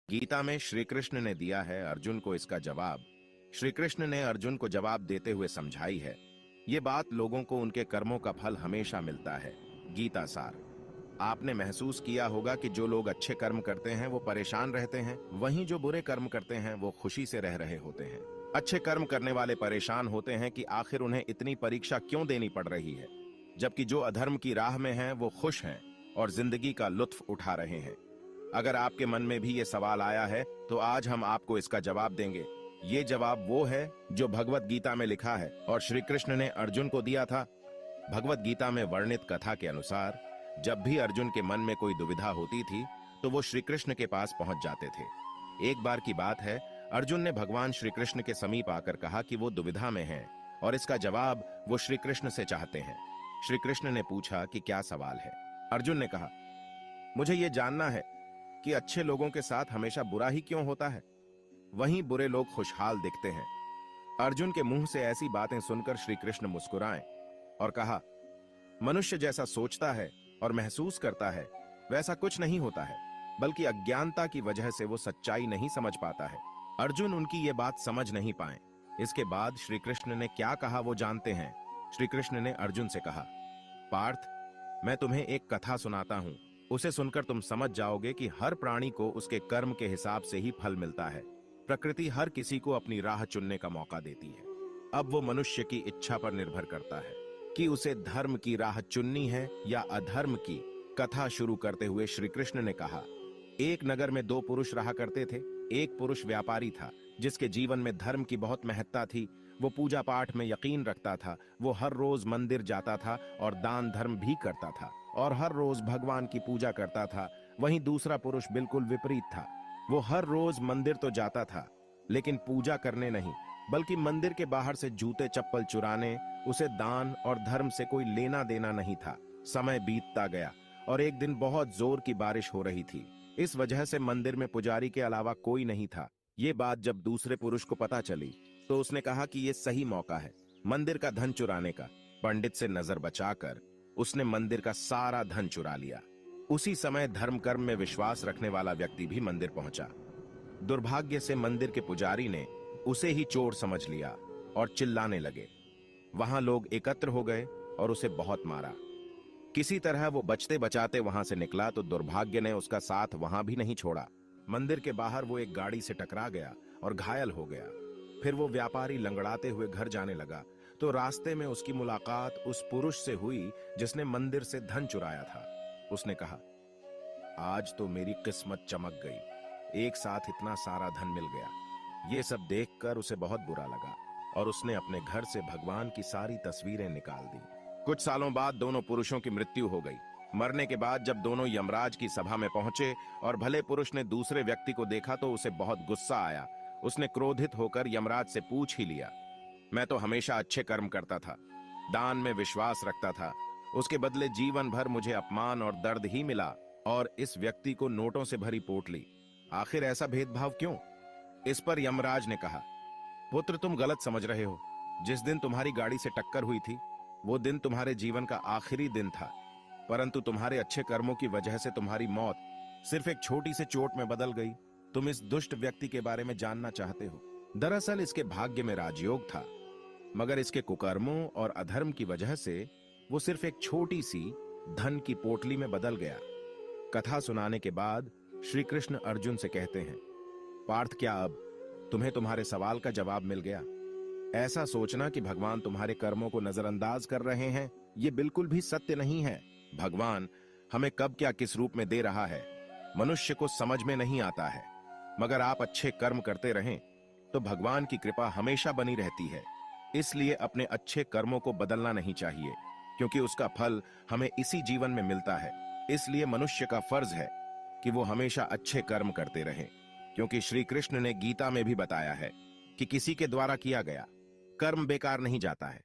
गीता में श्री कृष्ण ने दिया है अर्जुन को इसका जवाब। श्री कृष्ण ने अर्जुन को जवाब देते हुए समझाई है। ये बात लोगों को उनके कर्मों का फल हमेशा मिलता है। गीता सार। आपने महसूस किया होगा कि जो लोग अच्छे कर्म करते हैं वो परेशान रहते हैं, वहीं जो बुरे कर्म करते हैं वो खुशी से रह रहे होते हैं। अच्छे कर्म करने वाले परेशान होते हैं कि आखिर उन्हें इतनी परीक्षा क्यों देनी पड़ रही है, जबकि जो अधर्म की राह में हैं वो खुश हैं और जिंदगी का लुत्फ उठा रहे हैं। अगर आपके मन में भी ये सवाल आया है तो आज हम आपको इसका जवाब देंगे। ये जवाब वो है जो भगवत गीता में लिखा है और श्री कृष्ण ने अर्जुन को दिया था। भगवत गीता में वर्णित कथा के अनुसार जब भी अर्जुन के मन में कोई दुविधा होती थी तो वो श्री कृष्ण के पास पहुंच जाते थे। एक बार की बात है, अर्जुन ने भगवान श्री कृष्ण के समीप आकर कहा कि वो दुविधा में हैं और इसका जवाब वो श्री कृष्ण से चाहते हैं। श्री कृष्ण ने पूछा कि क्या सवाल है। अर्जुन ने कहा, मुझे ये जानना है कि अच्छे लोगों के साथ हमेशा बुरा ही क्यों होता है, वहीं बुरे लोग खुशहाल दिखते हैं। अर्जुन के मुंह से ऐसी बातें सुनकर श्री कृष्ण मुस्कुराए और कहा, मनुष्य जैसा सोचता है और महसूस करता है वैसा कुछ नहीं होता है, बल्कि अज्ञानता की वजह से वो सच्चाई नहीं समझ पाता है। अर्जुन उनकी ये बात समझ नहीं पाए। इसके बाद श्री कृष्ण ने क्या कहा वो जानते हैं। श्री कृष्ण ने अर्जुन से कहा, पार्थ, मैं तुम्हें एक कथा सुनाता हूं, उसे सुनकर तुम समझ जाओगे कि हर प्राणी को उसके कर्म के हिसाब से ही फल मिलता है। प्रकृति हर किसी को अपनी राह चुनने का मौका देती है। अब वो मनुष्य की इच्छा पर निर्भर करता है कि उसे धर्म की राह चुननी है या अधर्म की। कथा शुरू करते हुए श्री कृष्ण ने कहा, एक नगर में दो पुरुष रहा करते थे। एक पुरुष व्यापारी था जिसके जीवन में धर्म की बहुत महत्ता थी। वो पूजा पाठ में यकीन रखता था। वो हर रोज मंदिर जाता था और दान धर्म भी करता था और हर रोज भगवान की पूजा करता था। वहीं दूसरा पुरुष बिल्कुल विपरीत था। वो हर रोज मंदिर तो जाता था लेकिन पूजा करने नहीं, बल्कि मंदिर के बाहर से जूते चप्पल चुराने। उसे दान और धर्म से कोई लेना देना नहीं था। समय बीतता गया और एक दिन बहुत जोर की बारिश हो रही थी। इस वजह से मंदिर में पुजारी के अलावा कोई नहीं था। ये बात जब दूसरे पुरुष को पता चली तो उसने कहा कि ये सही मौका है मंदिर का धन चुराने का। पंडित से नजर बचाकर उसने मंदिर का सारा धन चुरा लिया। उसी समय धर्म कर्म में विश्वास रखने वाला व्यक्ति भी मंदिर पहुंचा। दुर्भाग्य से मंदिर के पुजारी ने उसे ही चोर समझ लिया और चिल्लाने लगे। वहां लोग एकत्र हो गए और उसे बहुत मारा। किसी तरह वो बचते बचाते वहां से निकला तो दुर्भाग्य ने उसका साथ वहां भी नहीं छोड़ा। मंदिर के बाहर वो एक गाड़ी से टकरा गया और घायल हो गया। फिर वो व्यापारी लंगड़ाते हुए घर जाने लगा तो रास्ते में उसकी मुलाकात उस पुरुष से हुई जिसने मंदिर से धन चुराया था। उसने कहा, आज तो मेरी किस्मत चमक गई, एक साथ इतना सारा धन मिल गया। ये सब देखकर उसे बहुत बुरा लगा और उसने अपने घर से भगवान की सारी तस्वीरें निकाल दी। कुछ सालों बाद दोनों पुरुषों की मृत्यु हो गई। मरने के बाद जब दोनों यमराज की सभा में पहुंचे और भले पुरुष ने दूसरे व्यक्ति को देखा तो उसे बहुत गुस्सा आया। उसने क्रोधित होकर यमराज से पूछ ही लिया, मैं तो हमेशा अच्छे कर्म करता था, दान में विश्वास रखता था, उसके बदले जीवन भर मुझे अपमान और दर्द ही मिला और इस व्यक्ति को नोटों से भरी पोटली। आखिर ऐसा भेदभाव क्यों? इस पर यमराज ने कहा, पुत्र, तुम गलत समझ रहे हो। जिस दिन तुम्हारी गाड़ी से टक्कर हुई थी वो दिन तुम्हारे जीवन का आखिरी दिन था, परंतु तुम्हारे अच्छे कर्मों की वजह से तुम्हारी मौत सिर्फ एक छोटी सी चोट में बदल गई। तुम इस दुष्ट व्यक्ति के बारे में जानना चाहते हो। दरअसल इसके भाग्य में राजयोग था, मगर इसके कुकर्मों और अधर्म की वजह से वो सिर्फ एक छोटी सी धन की पोटली में बदल गया। कथा सुनाने के बाद श्री कृष्ण अर्जुन से कहते हैं, पार्थ, क्या अब तुम्हें तुम्हारे सवाल का जवाब मिल गया? ऐसा सोचना कि भगवान तुम्हारे कर्मों को नजरअंदाज कर रहे हैं, ये बिल्कुल भी सत्य नहीं है। भगवान हमें कब क्या किस रूप में दे रहा है मनुष्य को समझ में नहीं आता है, मगर आप अच्छे कर्म करते रहें तो भगवान की कृपा हमेशा बनी रहती है। इसलिए अपने अच्छे कर्मों को बदलना नहीं चाहिए, क्योंकि उसका फल हमें इसी जीवन में मिलता है। इसलिए मनुष्य का फर्ज है कि वो हमेशा अच्छे कर्म करते रहें, क्योंकि श्री कृष्ण ने गीता में भी बताया है कि किसी के द्वारा किया गया कर्म बेकार नहीं जाता है।